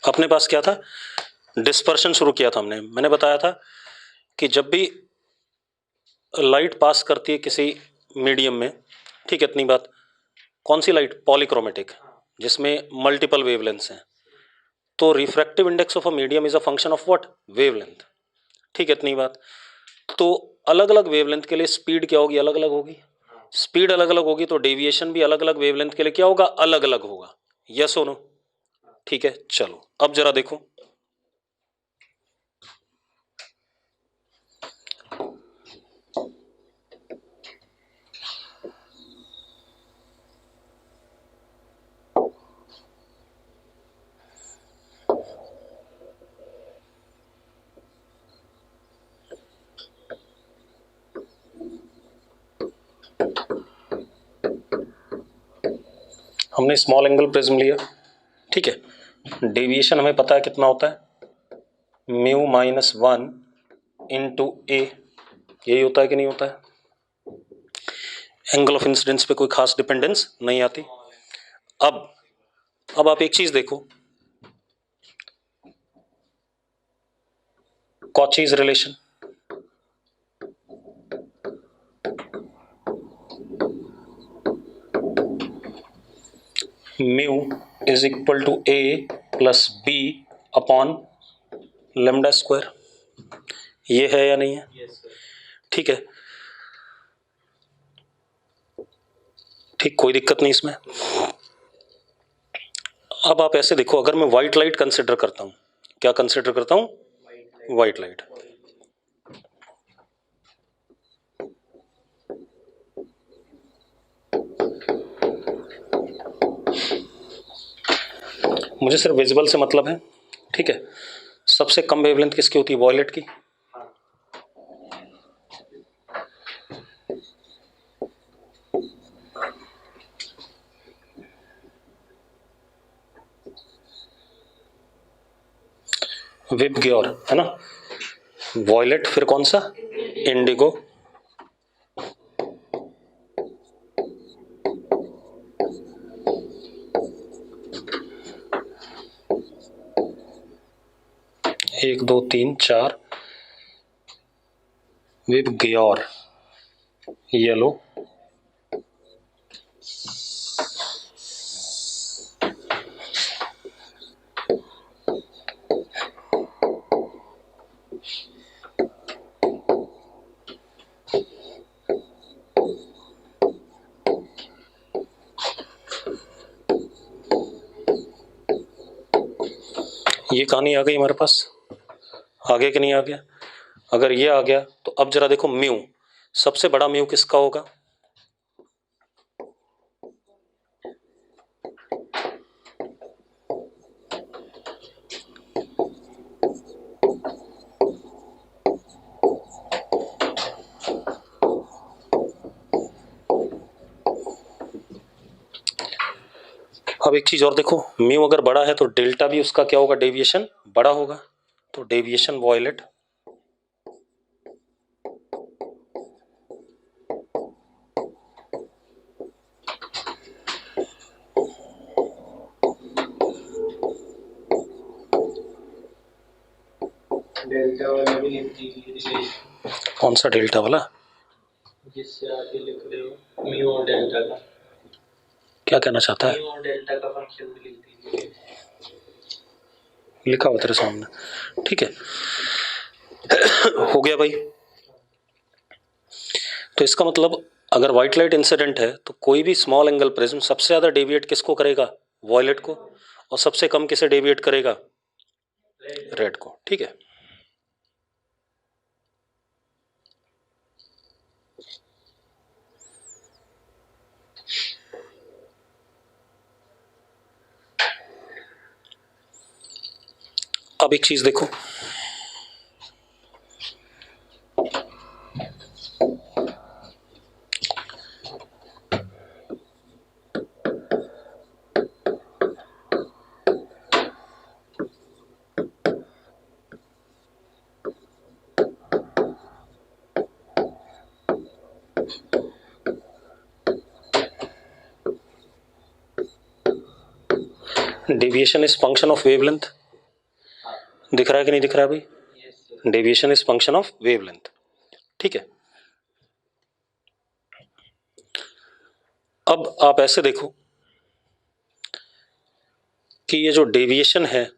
अपने पास क्या था, डिस्पर्शन शुरू किया था हमने। मैंने बताया था कि जब भी लाइट पास करती है किसी मीडियम में, ठीक है, इतनी बात, कौन सी लाइट, पॉलीक्रोमेटिक, जिसमें मल्टीपल वेवलेंथ्स हैं, तो refractive index of a medium is a function of what, wavelength, ठीक है, इतनी बात। तो अलग अलग वेवलेंथ के लिए स्पीड क्या होगी, अलग अलग होगी। स्पीड अलग अलग होगी तो डेविएशन भी अलग अलग वेवलेंथ के लिए क्या होगा, अलग अलग होगा। यस और नो, ठीक है। चलो अब जरा देखो, हमने स्मॉल एंगल प्रिज्म लिया, ठीक है। डेविएशन हमें पता है कितना होता है, म्यू माइनस 1 इंटू ए, यही होता है कि नहीं होता है। एंगल ऑफ इंसिडेंस पे कोई खास डिपेंडेंस नहीं आती। अब आप एक चीज देखो, Cauchy's relation, mu is equal to A plus B upon lambda square, ये है या नहीं है? ठीक है, ठीक, कोई दिक्कत नहीं इसमें। अब आप ऐसे देखो, अगर मैं व्हाइट लाइट कंसिडर करता हूं, क्या कंसिडर करता हूं, व्हाइट लाइट, मुझे सिर्फ विजिबल से मतलब है, ठीक है। सबसे कम वेवलेंथ किसकी होती है, वॉयलेट की। विबग्योर है ना, वॉयलेट, फिर कौन सा, इंडिगो, एक दो तीन चार, विबग्योर, येलो, ये कहानी आ गई हमारे पास, आगे कि नहीं आ गया? अगर ये आ गया तो अब जरा देखो, म्यू, सबसे बड़ा म्यू किसका होगा, अब एक चीज और देखो, म्यू अगर बड़ा है तो डेल्टा भी उसका क्या होगा, डेविएशन बड़ा होगा, तो डेविएशन वॉयलेट, डेल्टा वाला भी लिख दीजिए, कौन सा डेल्टा वाला, जिससे आगे लिख रहे हो म्यू और डेल्टा का, क्या कहना चाहता है, म्यू और डेल्टा का फंक्शन भी लिख दीजिए, लिखा हुआ तेरे सामने, ठीक है। हो गया भाई। तो इसका मतलब अगर व्हाइट लाइट इंसिडेंट है तो कोई भी स्मॉल एंगल प्रिज्म सबसे ज्यादा डेविएट किसको करेगा, वॉयलेट को, और सबसे कम किसे डेविएट करेगा, रेड को, ठीक है। अब एक चीज देखो, deviation is function of wavelength, दिख रहा है कि नहीं दिख रहा है भाई? Yes, sir. Deviation is function of wavelength, ठीक है। अब आप ऐसे देखो कि ये जो डेविएशन है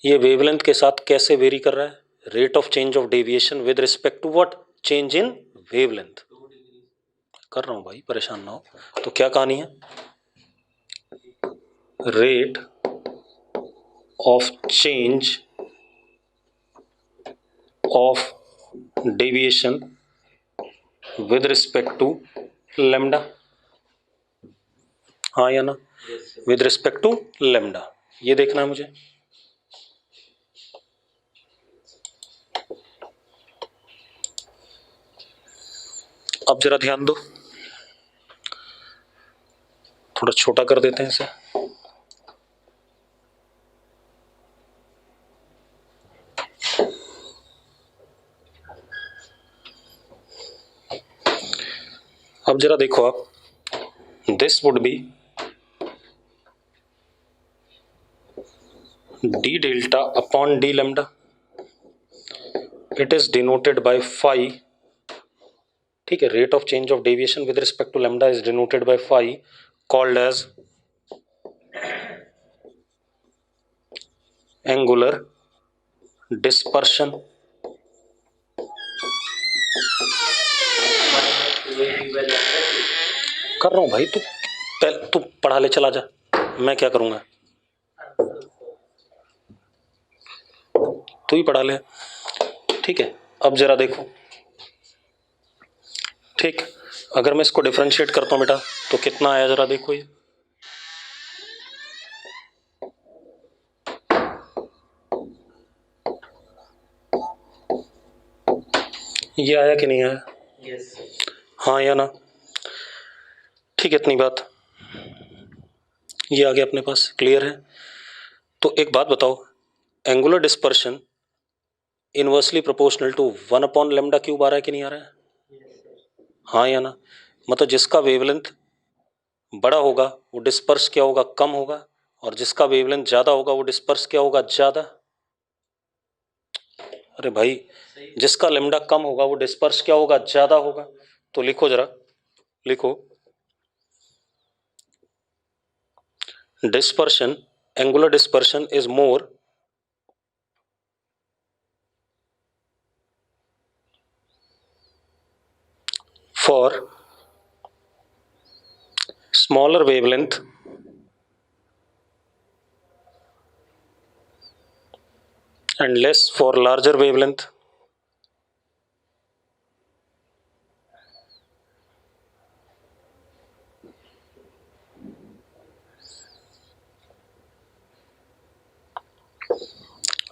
ये वेवलेंथ के साथ कैसे वेरी कर रहा है? Rate of change of deviation with respect to what? Change in wavelength. 2 degrees. कर रहा हूं भाई, परेशान ना हो। तो क्या कहानी है? Rate of change of deviation with respect to lambda, हाँ या ना? Yes, sir. With respect to lambda, ये देखना है मुझे। अब जरा ध्यान दो, थोड़ा छोटा कर देते हैं इसे। अब जरा देखो आप, this would B d delta upon d lambda. It is denoted by phi, ठीक है। Rate of change of deviation with respect to lambda is denoted by phi, called as angular dispersion. कर रहा हूं भाई, तू पढ़ा ले, चला जा, मैं क्या करूंगा? तू ही पढ़ा ले, ठीक है। अब जरा देखो, ठीक, अगर मैं इसको डिफरेंशिएट करता हूं बेटा तो कितना आया, जरा देखो। ये आया कि नहीं आया? Yes, sir. हाँ या ना? ठीक है, इतनी बात, ये आ गया अपने पास, क्लियर है। तो एक बात बताओ, angular dispersion inversely proportional to 1 upon lambda cube आ रहा है कि नहीं आ रहा है? Yes, sir. हाँ या ना? मतलब जिसका वेवलेंथ बड़ा होगा वो डिस्पर्स क्या होगा? कम होगा, और जिसका वेवलेंथ ज्यादा होगा वो डिस्पर्स क्या होगा? ज्यादा। अरे भाई, जिसका लेमडा कम होगा वो डिस्पर्स क्या होगा? ज्यादा होगा। तो लिखो जरा, लिखो, dispersion, angular dispersion is more for smaller wavelength and less for larger wavelength.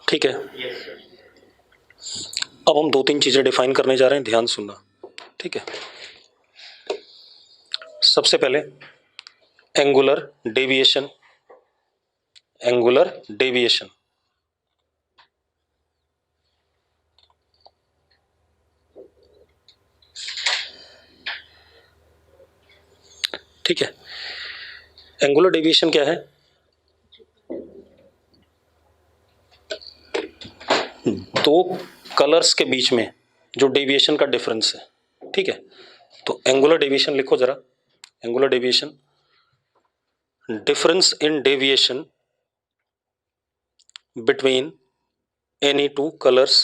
ठीक है। Yes, sir. अब हम 2-3 चीजें डिफाइन करने जा रहे हैं, ध्यान सुनना, ठीक है। सबसे पहले एंगुलर डेविएशन, एंगुलर डेविएशन, ठीक है। एंगुलर डेविएशन क्या है? दो कलर्स के बीच में जो डेविएशन का डिफरेंस है, ठीक है। तो एंगुलर डेविएशन लिखो जरा, angular deviation, difference in deviation between any two colors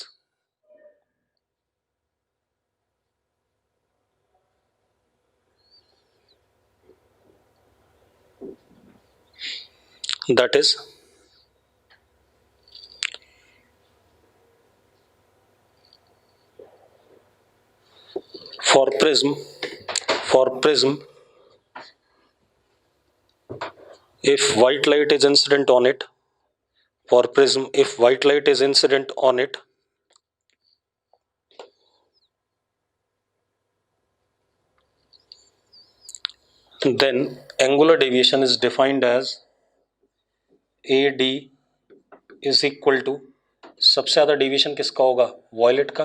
that is for prism if white light is incident on it, for prism if white light is incident on it, then angular deviation is defined as AD is equal to, सबसे ज़्यादा deviation किसका होगा? Violet का,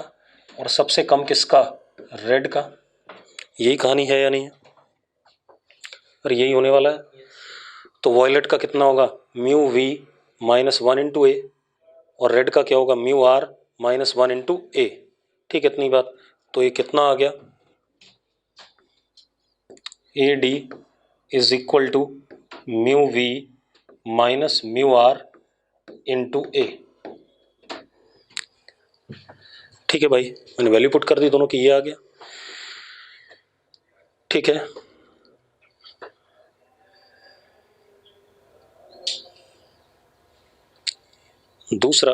और सबसे कम किसका? Red का। यही कहानी है या नहीं है? और यही होने वाला है। तो वॉयलेट का कितना होगा? म्यू वी -1 × a, और रेड का क्या होगा, μr -1 × a। ठीक है, इतनी बात। तो ये कितना आ गया, AD is equal to μv -μr × a। ठीक है भाई, मैंने वैल्यू पुट कर दी दोनों की, ये आ गया। ठीक है, दूसरा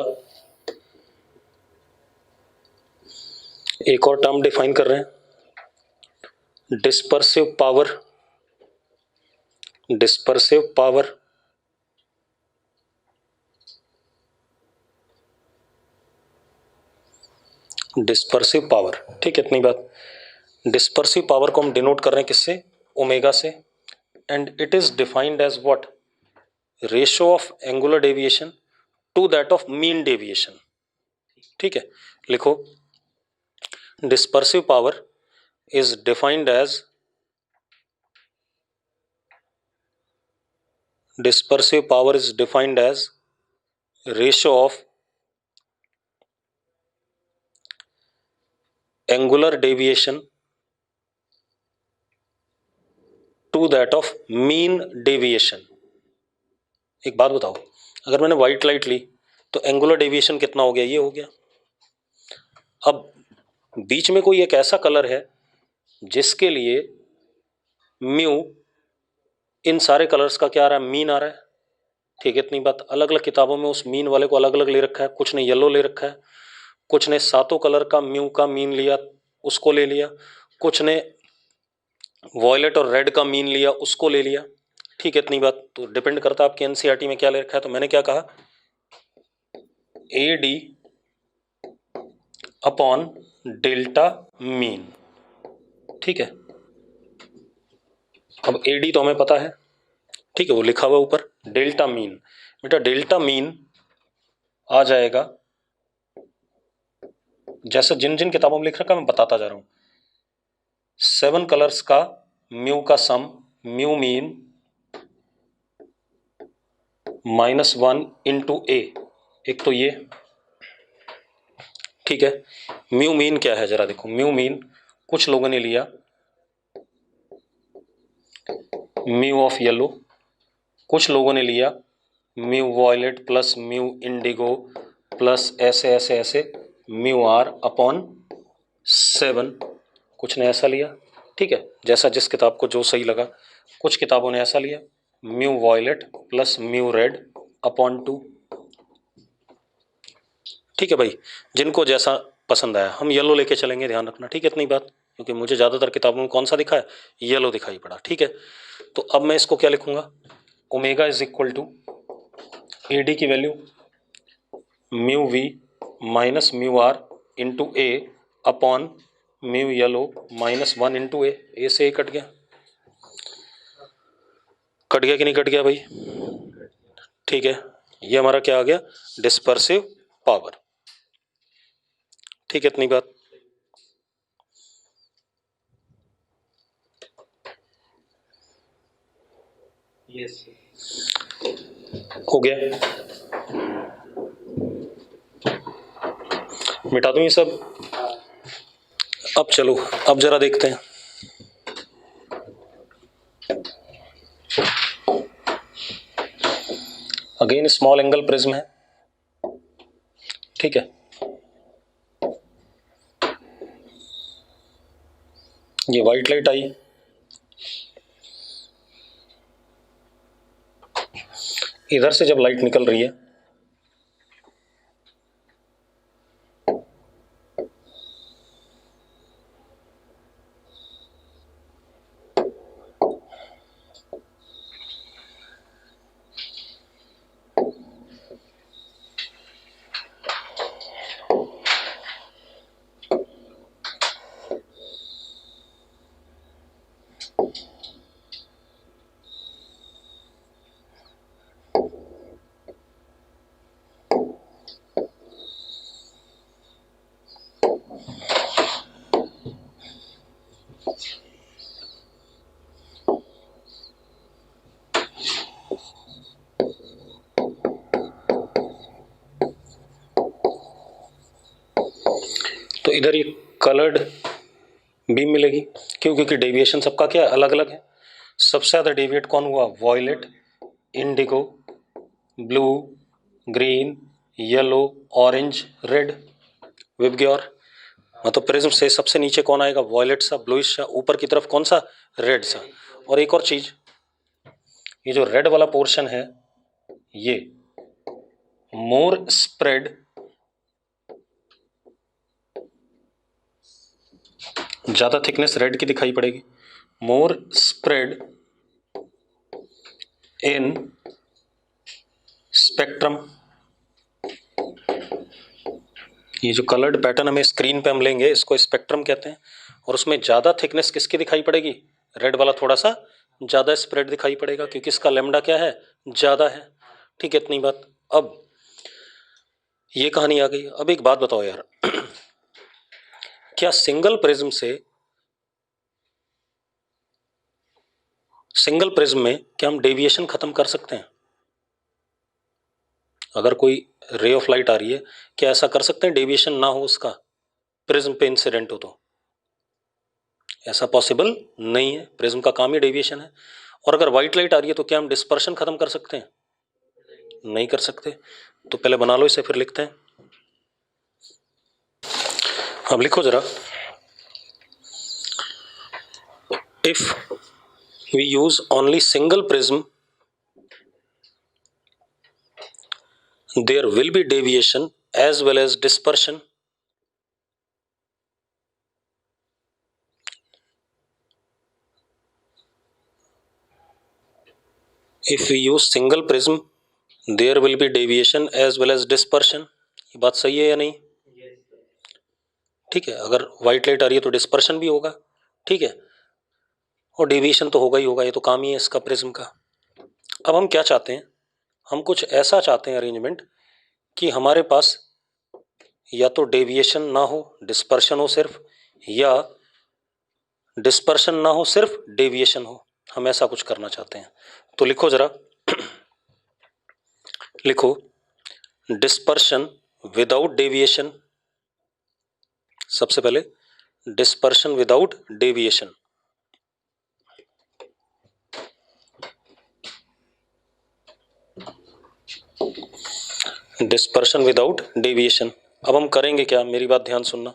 एक और टर्म डिफाइन कर रहे हैं, dispersive power. Dispersive power dispersive power, ठीक है, इतनी बात। डिस्पर्सिव पावर को हम डिनोट कर रहे हैं किससे, ओमेगा से, and it is defined as what, ratio of angular deviation to that of mean deviation. ठीक है, लिखो, dispersive power is defined as ratio of angular deviation to that of mean deviation। एक बात बताओ, अगर मैंने व्हाइट लाइट ली तो angular deviation कितना हो गया, ये हो गया। अब बीच में कोई एक ऐसा कलर है जिसके लिए म्यू इन सारे कलर्स का क्या आ रहा है, मीन आ रहा है। ठीक है, इतनी बात। अलग अलग किताबों में उस मीन वाले को अलग अलग ले रखा है, कुछ ने येलो ले रखा है, कुछ ने सातों कलर का म्यू का मीन लिया उसको ले लिया, कुछ ने वॉयलेट और रेड का मीन लिया उसको ले लिया। ठीक है, इतनी बात। तो डिपेंड करता है आपकी एनसीईआरटी में क्या ले रखा है। तो मैंने क्या कहा, AD अपॉन डेल्टा मीन। ठीक है, अब AD तो हमें पता है, ठीक है, वो लिखा हुआ ऊपर, डेल्टा मीन। बेटा डेल्टा मीन आ जाएगा, जैसे जिन जिन किताबों में लिख रखा मैं बताता जा रहा हूं, 7 कलर्स का म्यू का सम, म्यू मीन -1 × a। एक तो ये, ठीक है। म्यू मीन क्या है जरा देखो, म्यू मीन कुछ लोगों ने लिया म्यू ऑफ येलो, कुछ लोगों ने लिया mu violet plus mu indigo plus ऐसे ऐसे ऐसे म्यू आर अपॉन 7, कुछ ने ऐसा लिया। ठीक है, जैसा जिस किताब को जो सही लगा। कुछ किताबों ने ऐसा लिया mu violet plus mu red upon 2। ठीक है भाई, जिनको जैसा पसंद आया। हम येलो लेके चलेंगे, ध्यान रखना। ठीक है, इतनी बात, क्योंकि मुझे ज़्यादातर किताबों में कौन सा दिखा है, येलो दिखाई पड़ा। ठीक है, तो अब मैं इसको क्या लिखूंगा, omega is equal to AD की value mu V minus mu R into A upon mu yellow -1 × a। A से ए कट गया, कट गया कि नहीं कट गया भाई। ठीक है, ये हमारा क्या आ गया, डिस्पर्सिव पावर। ठीक है, इतनी बात। यस हो गया, मिटा दूं ये सब। अब चलो, अब जरा देखते हैं। अगेन स्मॉल एंगल प्रिज्म है। ठीक है, ये व्हाइट लाइट आई, इधर से जब लाइट निकल रही है इधर ये कलर्ड बीम मिलेगी, क्यों? क्योंकि डेविएशन सबका क्या है, अलग अलग है। सबसे ज़्यादा डेविएट कौन हुआ? Violet, indigo, blue, green, yellow, orange, red. VIBGYOR मतलब प्रिज्म से सबसे नीचे कौन आएगा? वॉयलेट सा, ब्लूइश सा, ऊपर की तरफ कौन सा? रेड सा। और एक और चीज, ये जो रेड वाला पोर्शन है ये मोर स्प्रेड, ज्यादा थिकनेस रेड की दिखाई पड़ेगी, मोर स्प्रेड इन स्पेक्ट्रम। ये जो कलर्ड पैटर्न हमें स्क्रीन पे हम लेंगे इसको स्पेक्ट्रम कहते हैं, और उसमें ज्यादा थिकनेस किसकी दिखाई पड़ेगी? रेड वाला थोड़ा सा ज्यादा स्प्रेड दिखाई पड़ेगा, क्योंकि इसका लेमडा क्या है? ज्यादा है। ठीक है, इतनी बात। अब ये कहानी आ गई। अब एक बात बताओ यार, क्या सिंगल प्रिज्म में क्या हम डेविएशन खत्म कर सकते हैं? अगर कोई रे ऑफ लाइट आ रही है, क्या ऐसा कर सकते हैं डेविएशन ना हो उसका, प्रिज्म पे इंसिडेंट हो तो? ऐसा पॉसिबल नहीं है, प्रिज्म का काम ही डेविएशन है। और अगर व्हाइट लाइट आ रही है तो क्या हम डिस्पर्शन खत्म कर सकते हैं? नहीं कर सकते। तो पहले बना लो इसे, फिर लिखते हैं। अब लिखो जरा, if we use only single prism there will be deviation as well as dispersion. If we use single prism there will be deviation as well as dispersion. ये बात सही है या नहीं? ठीक है, अगर व्हाइट लाइट आ रही है तो डिस्पर्शन भी होगा, ठीक है, और डेविएशन तो होगा ही होगा, ये तो काम ही है इसका, प्रिज्म का। अब हम क्या चाहते हैं? हम कुछ ऐसा चाहते हैं अरेंजमेंट कि हमारे पास या तो डेविएशन ना हो, डिस्पर्शन हो सिर्फ, या डिस्पर्शन ना हो, सिर्फ डेविएशन हो। हम ऐसा कुछ करना चाहते हैं। तो लिखो जरा, लिखो डिस्पर्शन विदाउट डेविएशन। सबसे पहले dispersion without deviation. Dispersion without deviation. अब हम करेंगे क्या, मेरी बात ध्यान सुनना।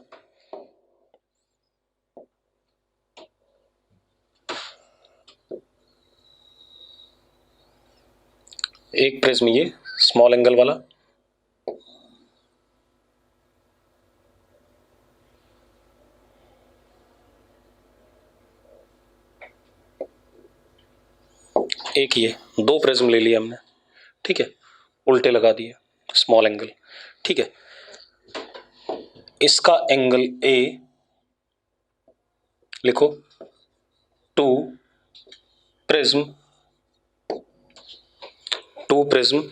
एक प्रिज्म ये स्मॉल एंगल वाला, एक ये, दो प्रिज्म ले लिया हमने, ठीक है, उल्टे लगा दिए, स्मॉल एंगल, ठीक है। इसका एंगल ए लिखो, two prism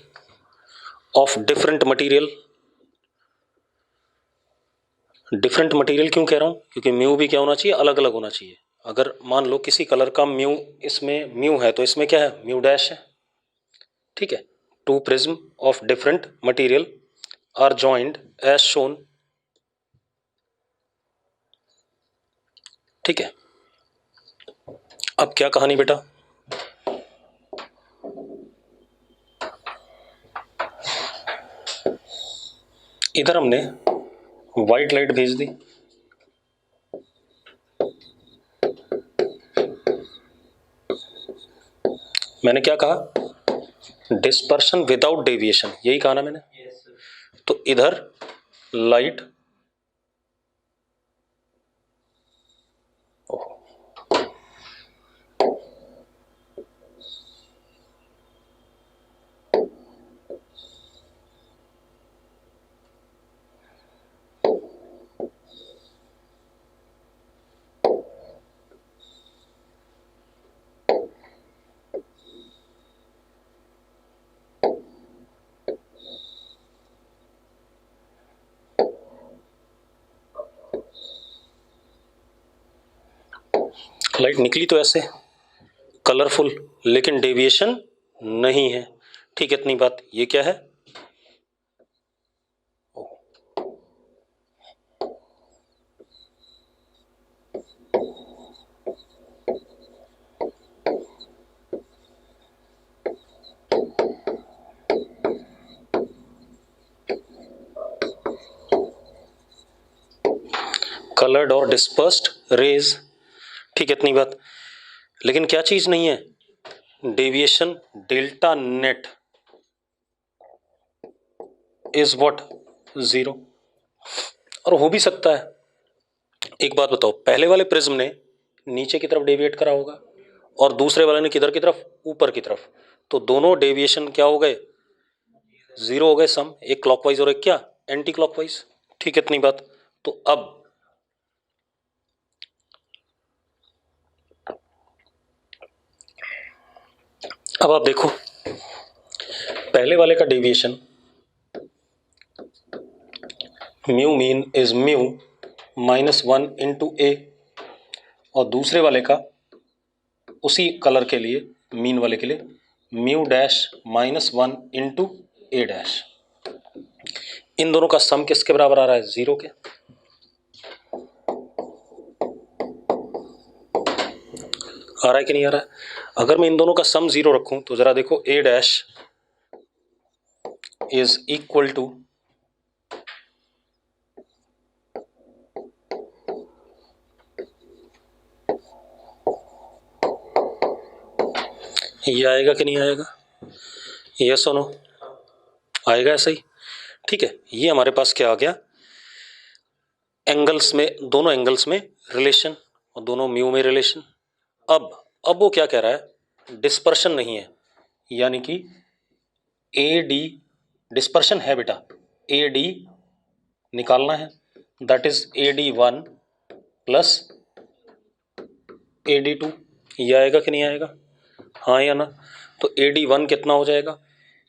of different material. Different material क्यों कह रहा हूं? क्योंकि म्यू भी क्या होना चाहिए? अलग अलग होना चाहिए। अगर मान लो किसी कलर का म्यू, इसमें म्यू है तो इसमें क्या है? म्यू डैश है, ठीक है। Two prism of different material are joined as shown, ठीक है। अब क्या कहानी बेटा, इधर हमने व्हाइट लाइट भेज दी, मैंने क्या कहा? डिस्पर्शन विदाउट डेविएशन, यही कहा ना मैंने? तो इधर लाइट, लाइट निकली तो ऐसे कलरफुल, लेकिन डेविएशन नहीं है, ठीक है, इतनी बात। ये क्या है? कलर्ड और डिस्पर्स्ड रेज, ठीक है इतनी बात। लेकिन क्या चीज नहीं है, deviation delta net is what, 0। और हो भी सकता है, एक बात बताओ, पहले वाले प्रिज्म ने नीचे की तरफ डेविएट करा होगा और दूसरे वाले ने किधर की तरफ, ऊपर की तरफ, तो दोनों डेविएशन क्या हो गए, 0 हो गए सम, एक क्लॉकवाइज और एक क्या, एंटी क्लॉकवाइज, ठीक है इतनी बात। तो अब आप देखो, पहले वाले का deviation mu mean is mu -1 into A, और दूसरे वाले का उसी कलर के लिए, मीन वाले के लिए, mu dash -1 into A dash. इन दोनों का सम किसके बराबर आ रहा है, 0 के। आ रहा है कि नहीं आ रहा है? अगर मैं इन दोनों का सम 0 रखूं तो जरा देखो, ए डैश इज इक्वल टू ये आएगा कि नहीं आएगा, ये सुनो, आएगा ऐसा ही, ठीक है। ये हमारे पास क्या आ गया, एंगल्स में, दोनों एंगल्स में रिलेशन और दोनों म्यू में रिलेशन। अब वो क्या कह रहा है, डिस्पर्शन नहीं है, यानी कि ए डी, डिस्पर्शन है बेटा, ए डी निकालना है, that is AD1 plus AD2। ये आएगा कि नहीं आएगा, हाँ या ना। तो AD1 कितना हो जाएगा,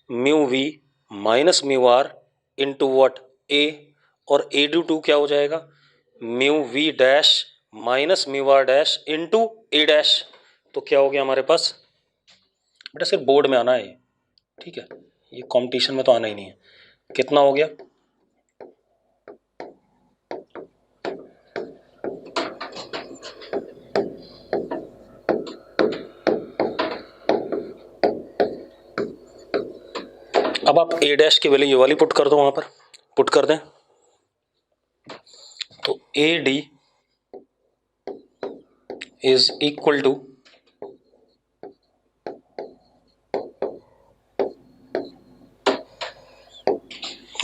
mu V minus mu R into what, A, और AD2 क्या हो जाएगा, mu V dash minus mu R dash into A dash. तो क्या हो गया हमारे पास, बेटा सिर्फ बोर्ड में आना है ये, ठीक है, ये कंपटीशन में तो आना ही नहीं है। कितना हो गया, अब आप ए डैश की वैल्यू ये वाली पुट कर दो, वहां पर पुट कर दें, तो A D is equal to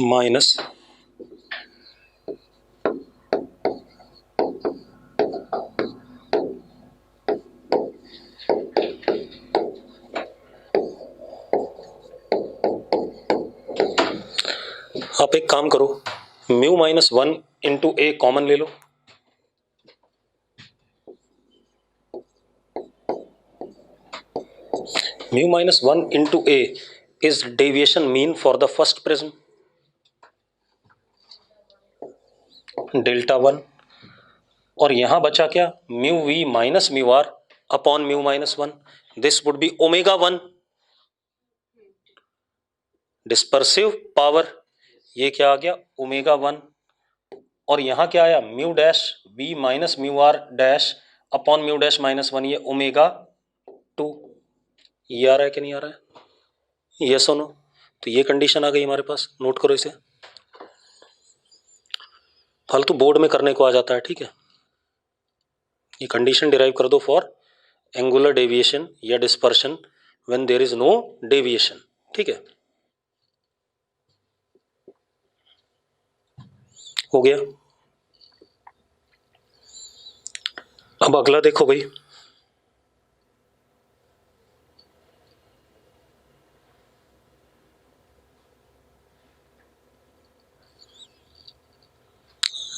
minus आप एक काम करो, म्यू -1 इंटू ए कॉमन ले लो, mu -1 into A is deviation mean for the first prism, delta 1, और यहां बचा क्या, mu V minus mu R upon mu -1, this would be ω1 dispersive power, ये क्या आ गया, ω1, और यहां क्या आया, mu dash V minus mu R dash upon mu dash -1, ये ω2। ये आ रहा है कि नहीं आ रहा है, ये सुनो, तो ये कंडीशन आ गई हमारे पास, नोट करो इसे, फालतू बोर्ड में करने को आ जाता है, ठीक है। ये कंडीशन डिराइव कर दो फॉर एंगुलर डेविएशन या dispersion when there is no deviation, ठीक है, हो गया। अब अगला देखो भाई,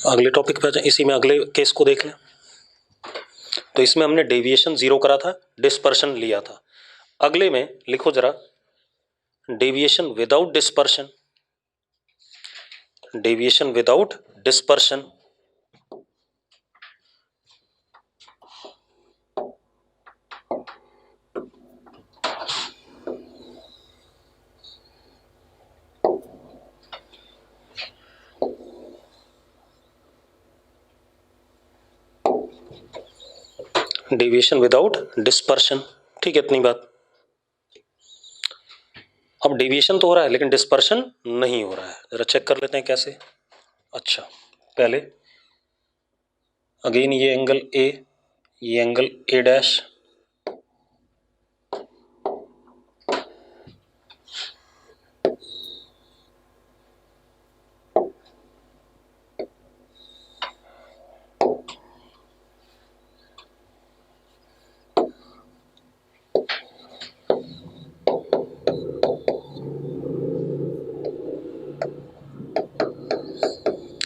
अगले टॉपिक पे आ जाए, इसी में अगले केस को देख लें। तो इसमें हमने डेविएशन 0 करा था, डिस्पर्शन लिया था। अगले में लिखो जरा, deviation without dispersion, deviation without dispersion, deviation without dispersion, ठीक है इतनी बात। अब डेविएशन तो हो रहा है लेकिन डिस्पर्शन नहीं हो रहा है, जरा चेक कर लेते हैं कैसे। अच्छा, पहले अगेन ये एंगल ए, ये एंगल ए डैश,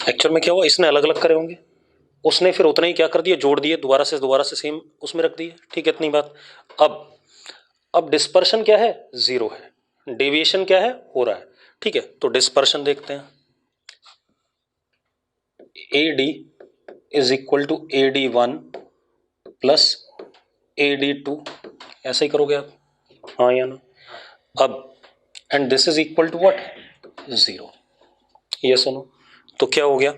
एक्चुअल में क्या हुआ, इसने अलग अलग करे होंगे, उसने फिर उतना ही क्या कर दिया, जोड़ दिए, दोबारा से सेम उसमें रख दिए, ठीक है, इतनी बात। अब डिस्पर्शन क्या है, जीरो है, डेविएशन क्या है, हो रहा है, ठीक है। तो डिस्पर्शन देखते हैं, A D is equal to A D one plus A D two, ऐसा ही करोगे आप, हाँ या ना। अब and this is equal to what, zero, ये सुनो, तो क्या हो गया,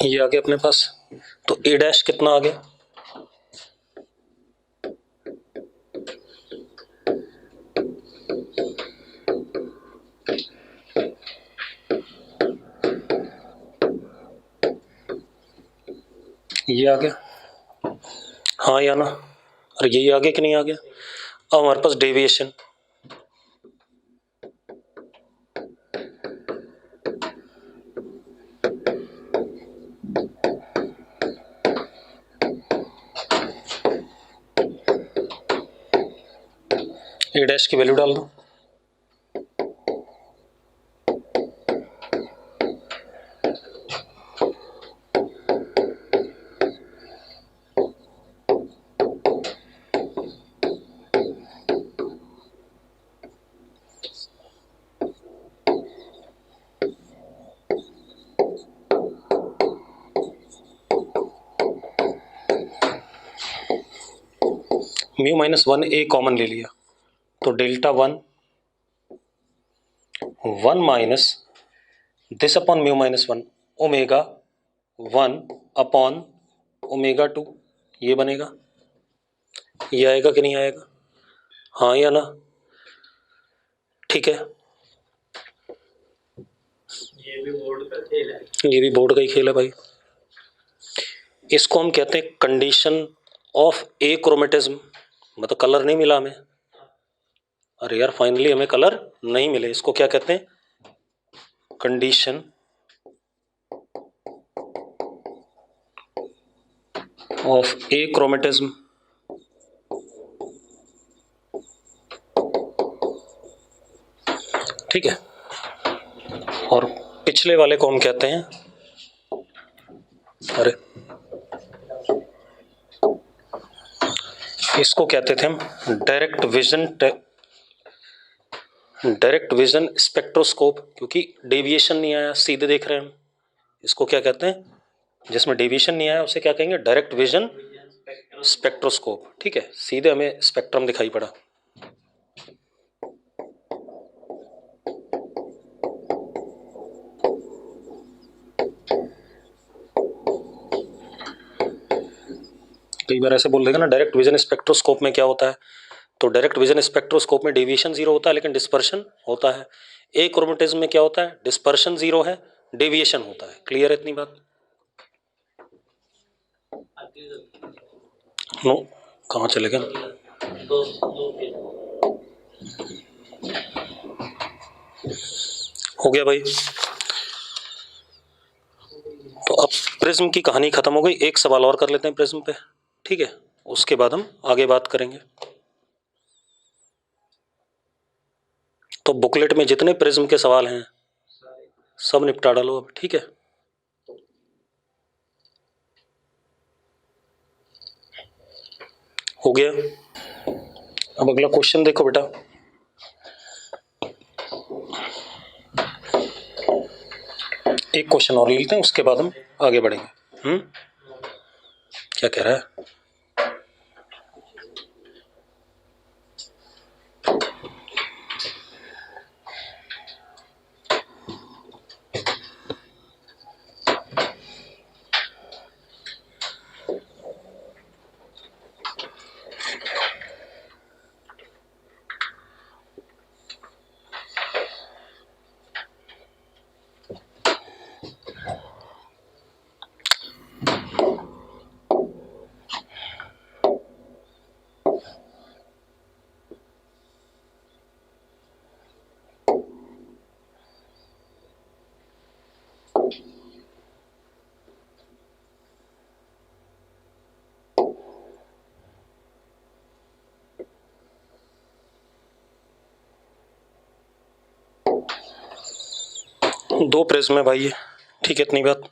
ये आ गया अपने पास। तो ए डैश कितना आ गया, ये आ गया, हाँ या ना, अरे यही आ गया कि नहीं आ गया। अब हमारे पास डेविएशन, ए डैश की वैल्यू डाल दो, mu minus one A common ले लिया, तो delta one minus this upon mu minus one, omega one upon omega two, ये बनेगा, ये आएगा कि नहीं आएगा, हाँ या ना, ठीक है। ये भी बोर्ड का खेल है, ये भी बोर्ड का ही खेल है भाई। इसको हम कहते हैं कंडीशन ऑफ ए क्रोमेटिज्म, मतलब कलर नहीं मिला हमें, अरे यार फाइनली हमें कलर नहीं मिले, इसको क्या कहते हैं, कंडीशन ऑफ ए क्रोमेटिज्म। ठीक है, और पिछले वाले को हम कहते हैं, अरे इसको कहते थे हम डायरेक्ट विजन स्पेक्ट्रोस्कोप, क्योंकि डेविएशन नहीं आया, सीधे देख रहे हैं हम, इसको क्या कहते हैं, जिसमें डेविएशन नहीं आया उसे क्या कहेंगे, डायरेक्ट विजन स्पेक्ट्रोस्कोप, ठीक है, सीधे हमें स्पेक्ट्रम दिखाई पड़ा। कई बार ऐसे बोल देगा ना, डायरेक्ट विजन स्पेक्ट्रोस्कोप में क्या होता है, तो डायरेक्ट विजन स्पेक्ट्रोस्कोप में डेविएशन जीरो होता है लेकिन डिस्पर्शन होता है। ए क्रोमेटिज्म में क्या होता है, डिस्पर्शन जीरो है, डेविएशन होता है। क्लियर है इतनी बात, नो कहाँ चले गए, हो गया भाई। तो अब प्रिज्म की कहानी खत्म हो गई, एक सवाल और कर लेते हैं प्रिज्म पे, ठीक है, उसके बाद हम आगे बात करेंगे। तो बुकलेट में जितने प्रिज्म के सवाल हैं सब निपटा डालो अब, ठीक है। हो गया, अब अगला क्वेश्चन देखो बेटा, एक क्वेश्चन और ले लेते हैं, उसके बाद हम आगे बढ़ेंगे। क्या कह रहा है, दो प्रिज्म है भाई ये, ठीक है, इतनी बात।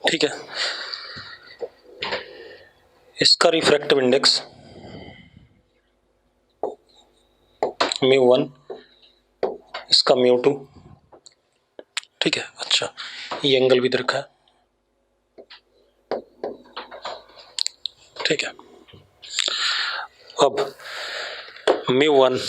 ठीक है, इसका रिफ्रैक्टिव इंडेक्स μ1, इसका μ2, ठीक है। अच्छा, ये एंगल भी दे रखा है, ठीक है। अब μ1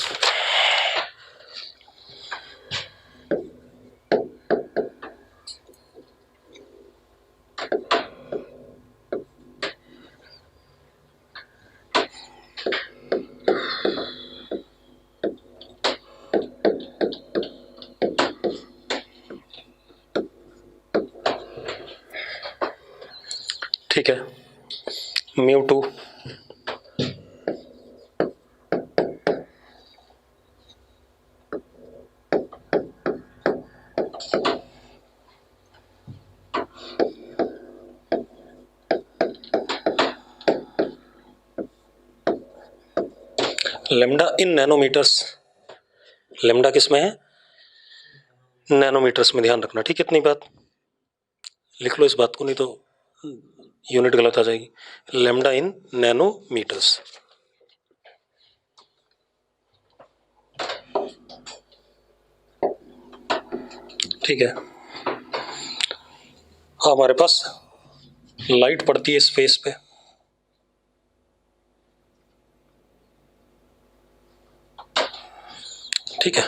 ठीक है, μ2 लेमडा इन नैनोमीटर्स, लेमडा किस में है, नैनोमीटर्स में, ध्यान रखना, ठीक है, इतनी बात। लिख लो इस बात को, नहीं तो यूनिट गलत आ जाएगी। लेमडा इन नैनोमीटर्स, ठीक है। हमारे पास लाइट पड़ती है इस फेस पे, ठीक है,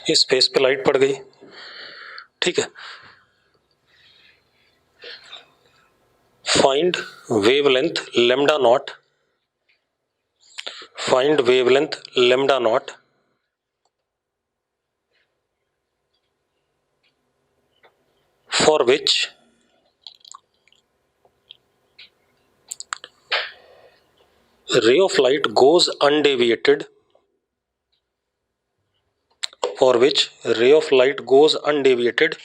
इस फेस पे लाइट पड़ गई, ठीक है। Find wavelength lambda naught, find wavelength lambda naught for which ray of light goes undeviated, for which ray of light goes undeviated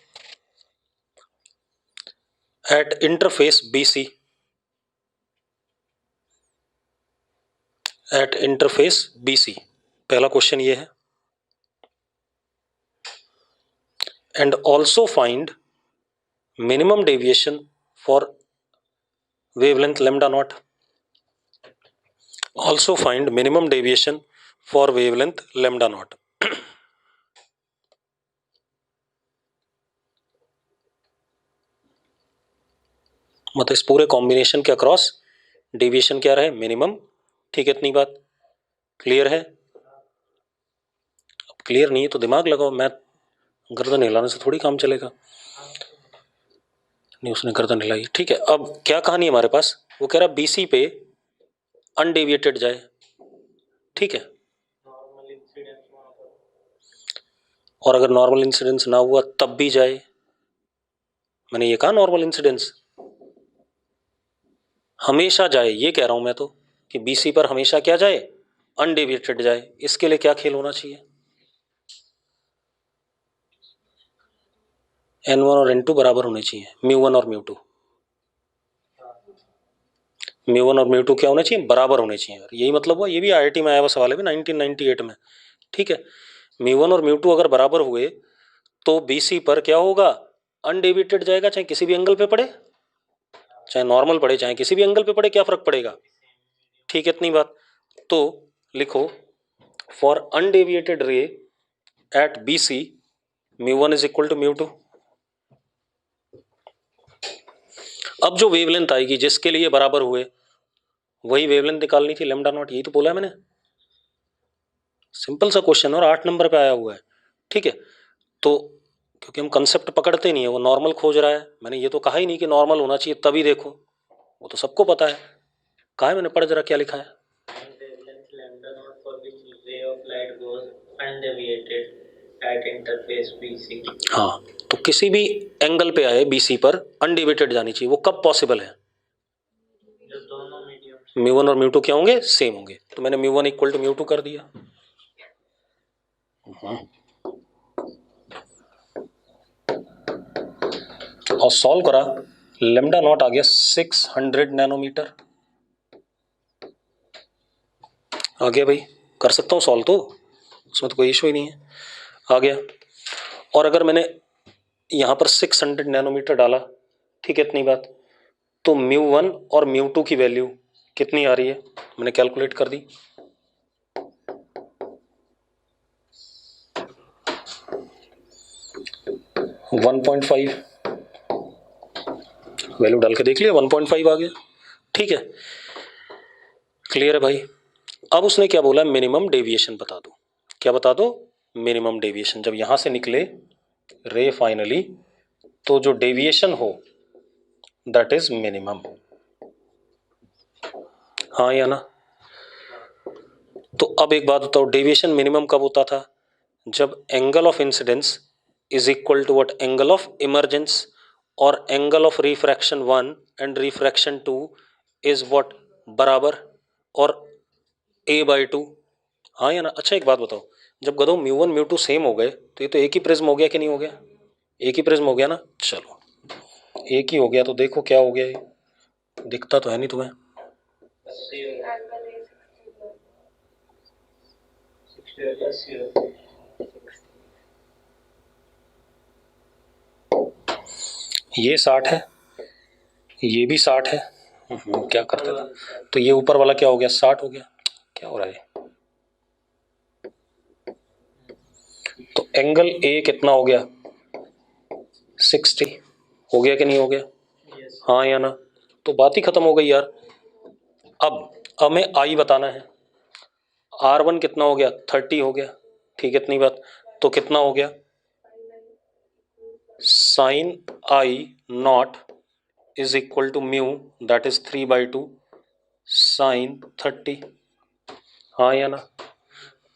at interface BC, at interface BC, पहला क्वेश्चन ये है। and also find minimum deviation for wavelength lambda naught, also find minimum deviation for wavelength lambda naught। मतलब इस पूरे combination के across deviation क्या रहे, minimum, ठीक है, इतनी बात क्लियर है। अब क्लियर नहीं है तो दिमाग लगाओ, मैं गर्दन हिलाने से थोड़ी काम चलेगा। नहीं, उसने गर्दन हिलाई, ठीक है। अब क्या कहानी है हमारे पास, वो कह रहा बीसी पे अनडेविएटेड जाए, ठीक है, नॉर्मल इंसिडेंस वहाँ पर, और अगर नॉर्मल इंसिडेंस ना हुआ तब भी जाए। मैंने ये कहा नॉर्मल इंसिडेंस हमेशा जाए, ये कह रहा हूं मैं तो कि बीसी पर हमेशा क्या जाए, अनडेविएटेड जाए। इसके लिए क्या खेल होना चाहिए, n1 और n2 बराबर होने चाहिए, μ1 और μ2, μ1 और μ2 क्या होने चाहिए, बराबर होने चाहिए। यही मतलब हुआ, ये भी IIT में आया हुआ सवाल है 1998 में, ठीक है। μ1 और μ2 अगर बराबर हुए तो बीसी पर क्या होगा, अनडेविएटेड जाएगा, चाहे किसी भी एंगल पे पड़े, चाहे नॉर्मल पड़े चाहे किसी भी एंगल पे पड़े, क्या फर्क पड़ेगा, ठीक है, इतनी बात। तो लिखो for undeviated ray at BC μ1 is equal to μ2। अब जो वेवलेंथ आएगी जिसके लिए बराबर हुए वही वेवलेंथ निकालनी थी, लेमडा नॉट, यही तो बोला है मैंने। सिंपल सा क्वेश्चन और 8 नंबर पे आया हुआ है, ठीक है। तो क्योंकि हम कंसेप्ट पकड़ते नहीं है, वो नॉर्मल खोज रहा है, मैंने ये तो कहा ही नहीं कि नॉर्मल होना चाहिए तभी देखो, वो तो सबको पता है। कहा है मैंने, पढ़ जरा क्या लिखा है, wavelength lambda naught for which ray of light goes undeviated at interface BC. हाँ, तो किसी भी एंगल पे आए BC पर अनडिविएटेड जानी चाहिए। वो कब पॉसिबल है? जब दोनों मीडियम μ1 और μ2 क्या होंगे? सेम होंगे। तो मैंने μ1 इक्वल टू μ2 कर दिया। और सॉल्व करा, लेमडा नॉट आ गया 600 नैनोमीटर। आ गया भाई, कर सकता हूँ सॉल्व, तो उसमें तो कोई इशू ही नहीं है, आ गया। और अगर मैंने यहाँ पर 600 नैनोमीटर डाला, ठीक है, इतनी बात, तो μ1 और μ2 की वैल्यू कितनी आ रही है? मैंने कैलकुलेट कर दी। वन 1.5 वैल्यू डाल के देख लिया, 1.5 आ गया। ठीक है, क्लियर है भाई। अब उसने क्या बोला? मिनिमम डेविएशन बता दो। क्या बता दो? Minimum deviation. जब यहां से निकले रे फाइनली, तो जो डेविएशन हो दैट इज मिनिमम। हाँ या ना? तो अब एक बात बताओ, डेविएशन मिनिमम कब होता था? जब angle of incidence is equal to what? Angle of emergence, और angle of refraction 1 and refraction 2 is what? बराबर, और a/2। हाँ या ना? अच्छा एक बात बताओ, जब गधो μ1 μ2 सेम हो गए, तो ये तो एक ही प्रिज्म हो गया कि नहीं हो गया? एक ही प्रिज्म हो गया ना। चलो, एक ही हो गया, तो देखो क्या हो गया। ये दिखता तो है नहीं तुम्हें। ये 60 है, ये भी 60 है। क्या करते था? तो ये ऊपर वाला क्या हो गया? 60 हो गया। क्या हो रहा है? तो एंगल ए कितना हो गया? 60 हो गया कि नहीं हो गया? हाँ या ना? तो बात ही खत्म हो गई यार। अब हमें आई बताना है। R1 कितना हो गया? 30 हो गया। ठीक है, इतनी बात। तो कितना हो गया? Sine I naught is equal to mu, that is 3/2 sine 30। हाँ या ना?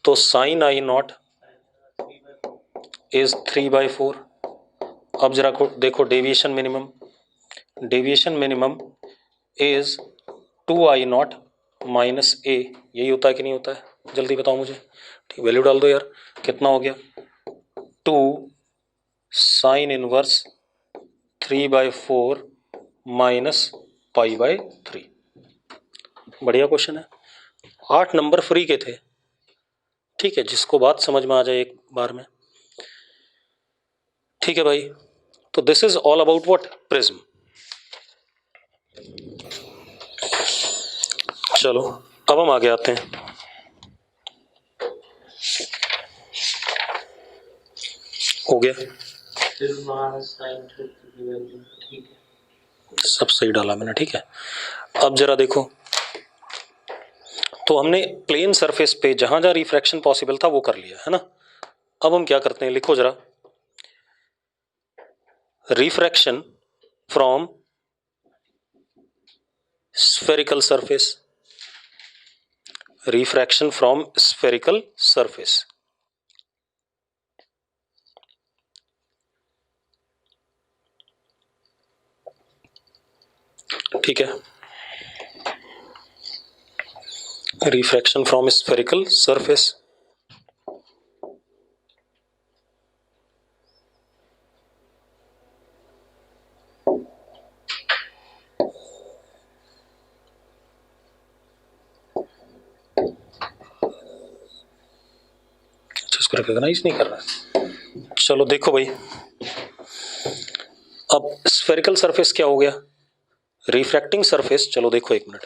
तो साइन आई नॉट इज 3/4। अब जरा को देखो, deviation minimum, deviation minimum is 2i not minus A. यही होता है कि नहीं होता है? जल्दी बताओ मुझे। ठीक, वैल्यू डाल दो यार। कितना हो गया? 2 साइन इनवर्स 3/4 माइनस π/3। बढ़िया क्वेश्चन है। 8 नंबर फ्री के थे। ठीक है, जिसको बात समझ में आ जाए एक बार में। ठीक है भाई, तो this is all about what? Prism. चलो अब हम आगे आते हैं। हो गया, सब सही डाला मैंने। ठीक है, अब जरा देखो, तो हमने प्लेन सरफेस पे जहां जहां रिफ्रैक्शन पॉसिबल था वो कर लिया है ना। अब हम क्या करते हैं, लिखो जरा, refraction from spherical surface, refraction from spherical surface. ठीक है, रिफ्रैक्शन फ्रॉम स्फेरिकल सरफेस। इसको रिकॉग्नाइज नहीं कर रहा। चलो देखो भाई, अब स्फेरिकल सरफेस क्या हो गया? Refracting surface. चलो देखो एक मिनट,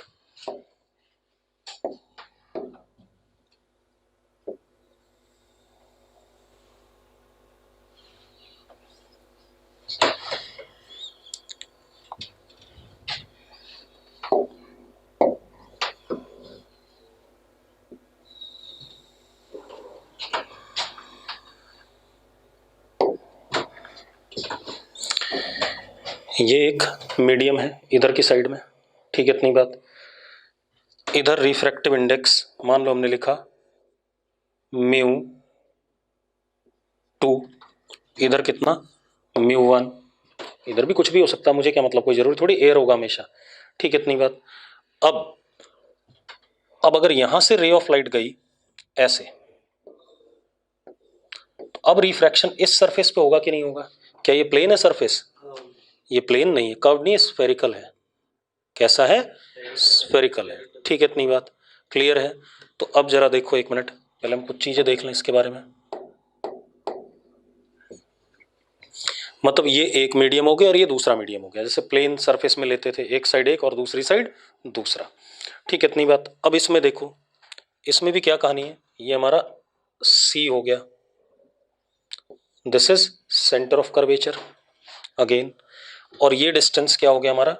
ये एक मीडियम है इधर की साइड में। ठीक है, इतनी बात। इधर रिफ्रैक्टिव इंडेक्स मान लो हमने लिखा म्यू 2, इधर कितना म्यू 1, इधर भी कुछ भी हो सकता है, मुझे क्या मतलब, कोई जरूरी थोड़ी एयर होगा हमेशा, ठीक है इतनी बात। अब अगर यहां से रे ऑफ लाइट गई ऐसे, तो अब रिफ्रैक्शन इस सरफेस पे होगा कि नहीं होगा? क्या ये प्लेन है सरफेस? ये प्लेन नहीं है, कर्व नहीं है, स्फेरिकल है। कैसा है? स्फेरिकल है, ठीक है इतनी बात क्लियर है। तो अब जरा देखो एक मिनट, पहले हम कुछ चीजें देख लें इसके बारे में। मतलब ये एक मीडियम हो गया और ये दूसरा मीडियम हो गया, जैसे प्लेन सरफेस में लेते थे, एक साइड एक और दूसरी साइड दूसरा, ठीक है इतनी बात। अब इसमें देखो, इसमें भी क्या कहानी है, ये हमारा सी हो गया, this is centre of curvature again, और ये डिस्टेंस क्या हो गया हमारा,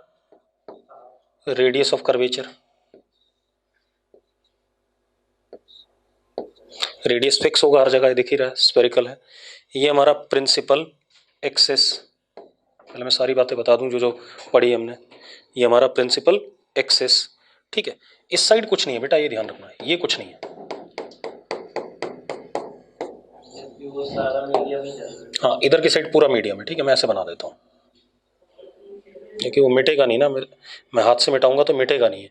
radius of curvature. Radius fix होगा हर जगह, दिख ही रहा है, स्फेरिकल है। ये हमारा प्रिंसिपल एक्सिस, पहले मैं सारी बातें बता दूं जो जो पढ़ी हमने। ये हमारा प्रिंसिपल एक्सिस, ठीक है। इस साइड कुछ नहीं है बेटा, ये ध्यान रखना है, ये कुछ नहीं है। वो सारा मीडियम ही जाएगा। हाँ, इधर की साइड पूरा मीडियम है, ठीक है, मैं ऐसे बना देता हूँ, क्योंकि वो मिटेगा नहीं ना, मैं हाथ से मिटाऊंगा तो मिटेगा नहीं है,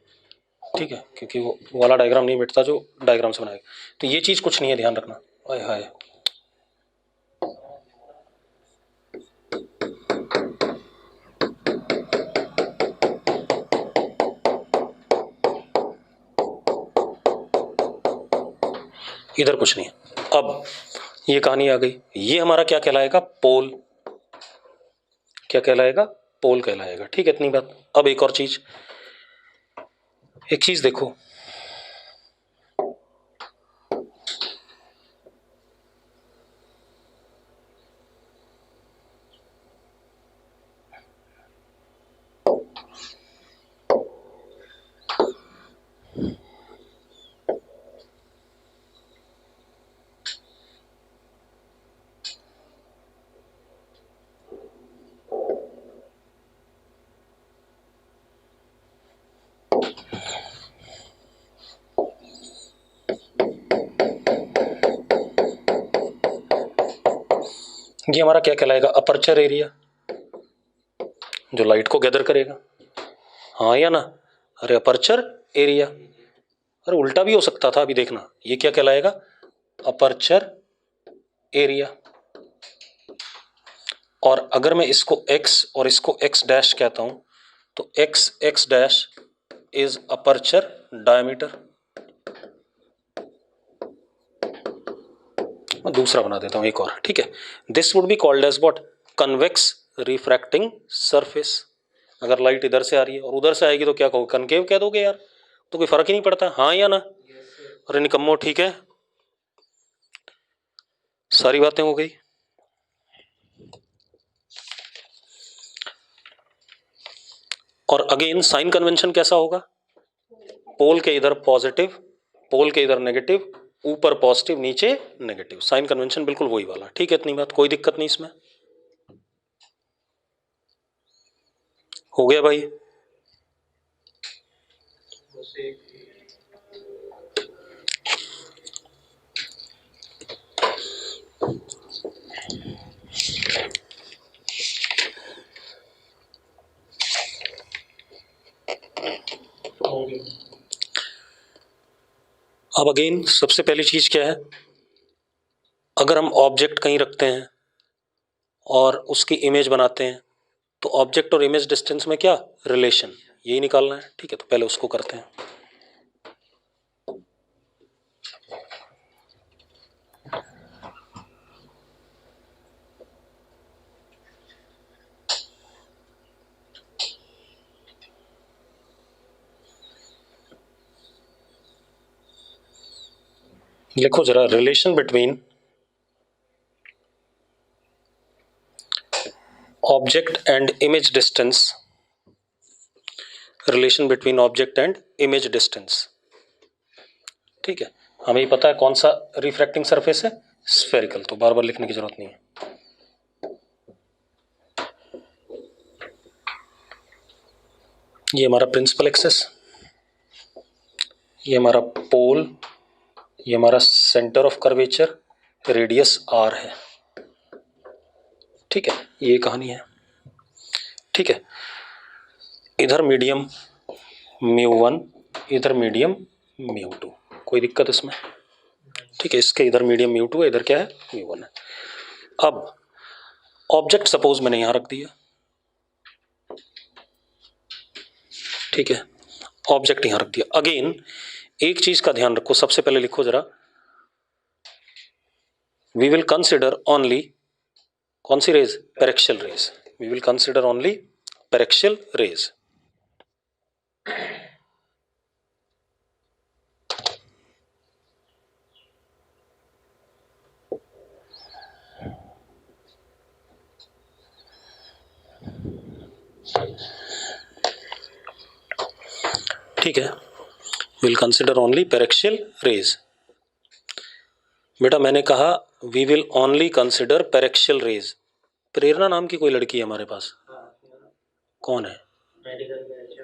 ठीक है, क्योंकि वो वाला डायग्राम नहीं मिटता जो डायग्राम से बनाएगा। तो ये चीज़ कुछ नहीं है, ध्यान रखना। हाय हाय, इधर कुछ नहीं है। अब ये कहानी आ गई, ये हमारा क्या कहलाएगा, पोल। क्या कहलाएगा? पोल कहलाएगा, ठीक है इतनी बात। अब एक और चीज, एक चीज देखो, ये हमारा क्या कहलाएगा, अपर्चर एरिया, जो लाइट को गैदर करेगा, हाँ या ना? अरे अपर्चर एरिया, अरे उल्टा भी हो सकता था, अभी देखना, ये क्या कहलाएगा, अपर्चर एरिया। और अगर मैं इसको x और इसको x डैश कहता हूं, तो x dash is aperture diameter. मैं दूसरा बना देता हूं एक और, ठीक है। This would be called as what, convex refracting surface. अगर लाइट इधर से आ रही है और उधर से आएगी तो क्या कहोगे, कनकेव कह दोगे यार, तो कोई फर्क ही नहीं पड़ता, हाँ या ना? अरे निकम्मो, ठीक है, सारी बातें हो गई। और अगेन साइन कन्वेंशन कैसा होगा, पोल के इधर पॉजिटिव, पोल के इधर नेगेटिव, ऊपर पॉजिटिव नीचे नेगेटिव, साइन कन्वेंशन बिल्कुल वही वाला, ठीक है इतनी बात, कोई दिक्कत नहीं इसमें। हो गया भाई? अब अगेन सबसे पहली चीज क्या है, अगर हम ऑब्जेक्ट कहीं रखते हैं और उसकी इमेज बनाते हैं, तो ऑब्जेक्ट और इमेज डिस्टेंस में क्या रिलेशन, यही निकालना है, ठीक है। तो पहले उसको करते हैं। लिखो जरा, relation between object and image distance, relation between object and image distance, ठीक है। हमें ही पता है कौन सा रिफ्रैक्टिंग सरफेस है, स्फेरिकल, तो बार बार लिखने की जरूरत नहीं है। ये हमारा प्रिंसिपल एक्सिस, ये हमारा पोल, ये हमारा centre of curvature, radius r है, ठीक है, ये कहानी है, ठीक है। इधर मीडियम μ1, इधर मीडियम μ2, कोई दिक्कत इसमें, ठीक है। इसके इधर मीडियम μ2 है, इधर क्या है μ1 है। अब ऑब्जेक्ट सपोज मैंने यहां रख दिया, ठीक है, ऑब्जेक्ट यहां रख दिया। अगेन एक चीज का ध्यान रखो, सबसे पहले लिखो जरा, वी विल कंसिडर ओनली कौन सी rays, paraxial rays, we will consider only paraxial rays. ठीक है, will consider only paraxial rays. बेटा मैंने कहा we will only consider paraxial rays. Prerna नाम की कोई लड़की है हमारे पास, कौन है?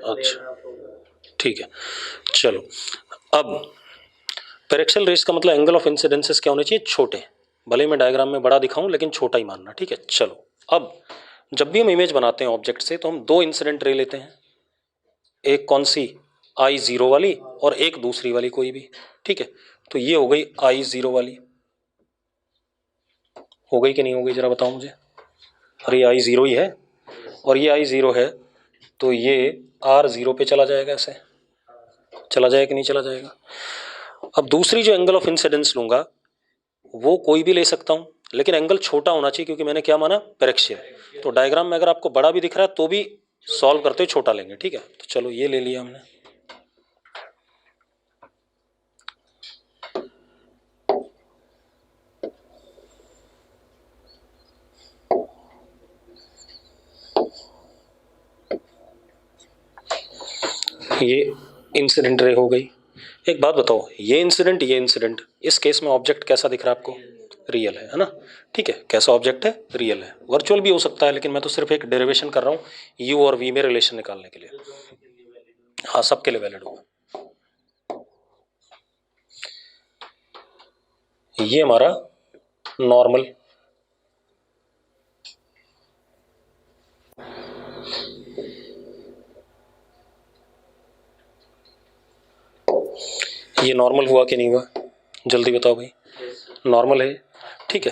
अच्छा ठीक है, चलो। अब पेरेक्शियल रेज का मतलब एंगल ऑफ इंसिडेंसेस क्या होने चाहिए, छोटे, भले मैं डायग्राम में बड़ा दिखाऊं लेकिन छोटा ही मानना, ठीक है। चलो अब जब भी हम इमेज बनाते हैं ऑब्जेक्ट से तो हम दो इंसिडेंट रे लेते हैं, एक कौन सी I0 वाली और एक दूसरी वाली कोई भी, ठीक है। तो ये हो गई I0 वाली, हो गई कि नहीं हो गई जरा बताओ मुझे। अरे I0 ही है और ये I0 है, तो ये R0 पे चला जाएगा, ऐसे चला जाएगा कि नहीं चला जाएगा। अब दूसरी जो एंगल ऑफ इंसिडेंस लूंगा वो कोई भी ले सकता हूं, लेकिन एंगल छोटा होना चाहिए क्योंकि मैंने क्या माना, पेरेक्शियल। तो डायग्राम में अगर आपको बड़ा भी दिख रहा है तो भी सॉल्व करते हुए छोटा लेंगे, ठीक है। तो चलो ये ले लिया हमने, ये इंसिडेंट रे हो गई। एक बात बताओ, ये इंसिडेंट, इस केस में ऑब्जेक्ट कैसा दिख रहा है आपको, रियल है ना, ठीक है। कैसा ऑब्जेक्ट है, रियल है। वर्चुअल भी हो सकता है लेकिन मैं तो सिर्फ एक डेरिवेशन कर रहा हूँ यू और वी में रिलेशन निकालने के लिए, हाँ सबके लिए वैलिड होगा। ये हमारा नॉर्मल, ये नॉर्मल हुआ कि नहीं हुआ, जल्दी बताओ भाई। नॉर्मल है, ठीक है।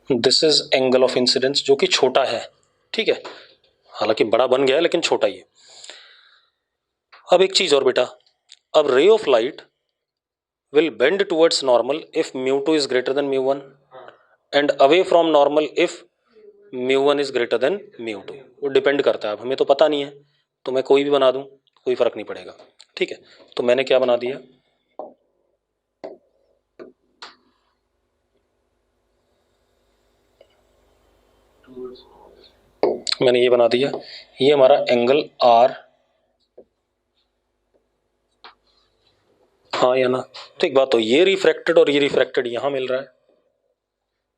This is angle of incidence जो कि छोटा है, ठीक है, हालांकि बड़ा बन गया है लेकिन छोटा ही है। अब एक चीज और बेटा, अब ray of light will bend towards normal if μ2 is greater than μ1 and away from normal if μ1 is greater than μ2। वो डिपेंड करता है, अब हमें तो पता नहीं है तो मैं कोई भी बना दूं कोई फर्क नहीं पड़ेगा, ठीक है। तो मैंने क्या बना दिया, मैंने ये बना दिया, ये हमारा एंगल R, हाँ या ना। तो एक बात, तो ये रिफ्रैक्टेड और ये रिफ्रैक्टेड यहां मिल रहा है,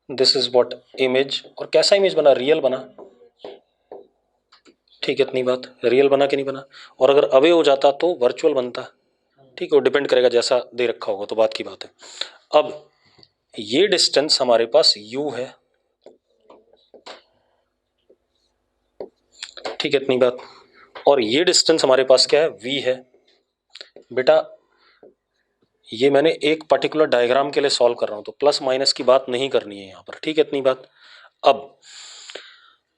दिस इज व्हाट इमेज। और कैसा इमेज बना, रियल बना, ठीक है। इतनी बात, रियल बना कि नहीं बना। और अगर अवे हो जाता तो वर्चुअल बनता, ठीक है। वो डिपेंड करेगा जैसा दे रखा होगा, तो बात की बात है। अब ये डिस्टेंस हमारे पास u है, ठीक है, इतनी बात। और ये डिस्टेंस हमारे पास क्या है, v है। बेटा ये मैंने एक पर्टिकुलर डायग्राम के लिए सॉल्व कर रहा हूं तो प्लस माइनस की बात नहीं करनी है यहां पर, ठीक है, इतनी बात। अब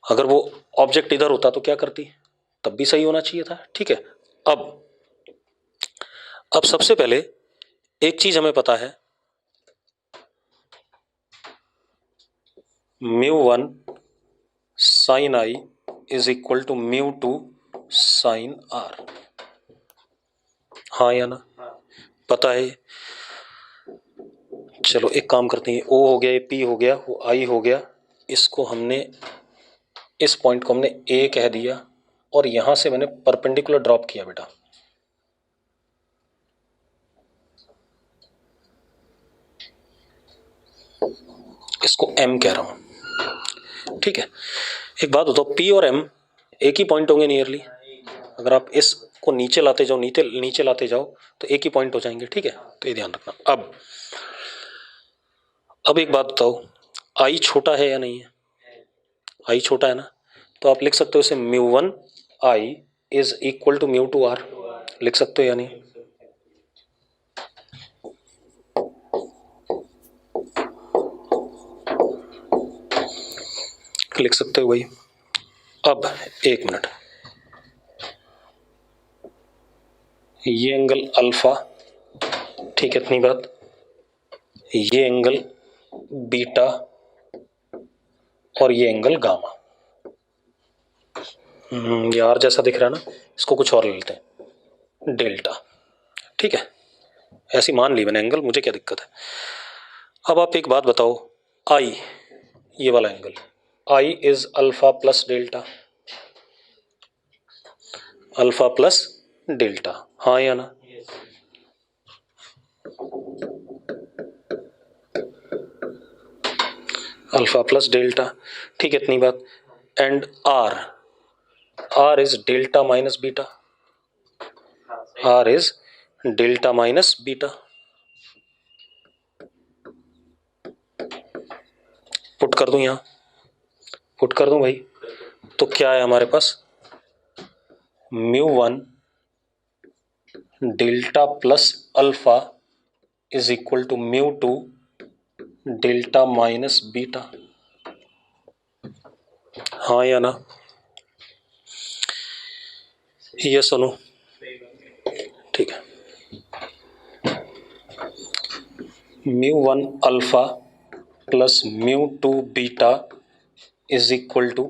अगर वो ऑब्जेक्ट इधर होता तो क्या करती, तब भी सही होना चाहिए था, ठीक है। अब सबसे पहले एक चीज हमें पता है, μ1 sin I is equal to μ2 sin R, हाँ या ना, पता है। चलो एक काम करते हैं, O हो गया, ये P हो गया, वो I हो गया, इसको हमने, इस पॉइंट को हमने A कह दिया और यहां से मैंने परपेंडिकुलर ड्रॉप किया बेटा, इसको M कह रहा हूं, ठीक है। एक बात बताओ, P और M एक ही पॉइंट होंगे नियरली, अगर आप इस को नीचे लाते जाओ, नीचे नीचे लाते जाओ तो एक ही पॉइंट हो जाएंगे, ठीक है, तो ये ध्यान रखना। अब एक बात बताओ, आई छोटा है या नहीं है? आई छोटा है ना, तो आप लिख सकते हो इसे μ1 I is equal to μ2 are, लिख सकते हो या नहीं? लिख सकते हो भाई। अब एक मिनट, ये एंगल अल्फा, ठीक है, इतनी बात, ये एंगल बीटा और ये एंगल गामा। ये आर जैसा दिख रहा है ना, इसको कुछ और ले लेते हैं, डेल्टा, ठीक है, ऐसी मान ली मैंने एंगल, मुझे क्या दिक्कत है। अब आप एक बात बताओ, आई, ये वाला angle I is alpha plus delta, alpha plus delta, हाँ या ना? अल्फा प्लस डेल्टा, ठीक है, इतनी बात। And R, R is delta minus beta, R is delta minus beta. Put कर दूं, यहां पुट कर दूं भाई, तो क्या है हमारे पास, μ1 delta plus alpha is equal to μ2 delta minus beta, हाँ या ना? ये सुनो, ठीक है, μ1 alpha plus μ2 beta is equal to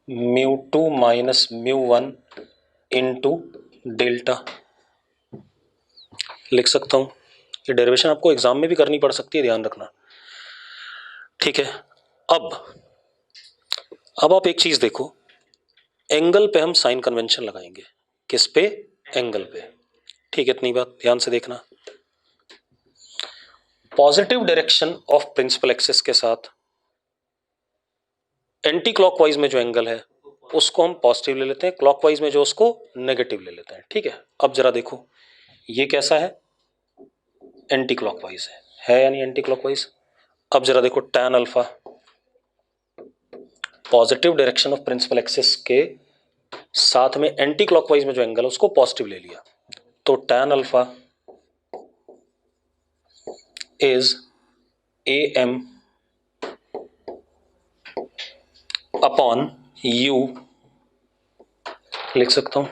μ2 minus μ1 into delta, लिख सकता हूं। ये डेरिवेशन आपको एग्जाम में भी करनी पड़ सकती है, ध्यान रखना, ठीक है। अब आप एक चीज देखो, एंगल पे हम साइन कन्वेंशन लगाएंगे, किस पे? एंगल पे, ठीक है, इतनी बात, ध्यान से देखना। Positive direction of principal axis के साथ एंटी क्लॉकवाइज में जो एंगल है उसको हम पॉजिटिव ले लेते हैं, क्लॉकवाइज में जो उसको नेगेटिव ले लेते हैं, ठीक है। अब जरा देखो, ये कैसा है? एंटी क्लॉकवाइज है या नहीं एंटी क्लॉकवाइज? अब जरा देखो, tan alpha, positive direction of principal axis के साथ में एंटी क्लॉकवाइज में जो एंगल है उसको पॉजिटिव ले लिया, तो tan alpha is am upon u, लिख सकता हूं,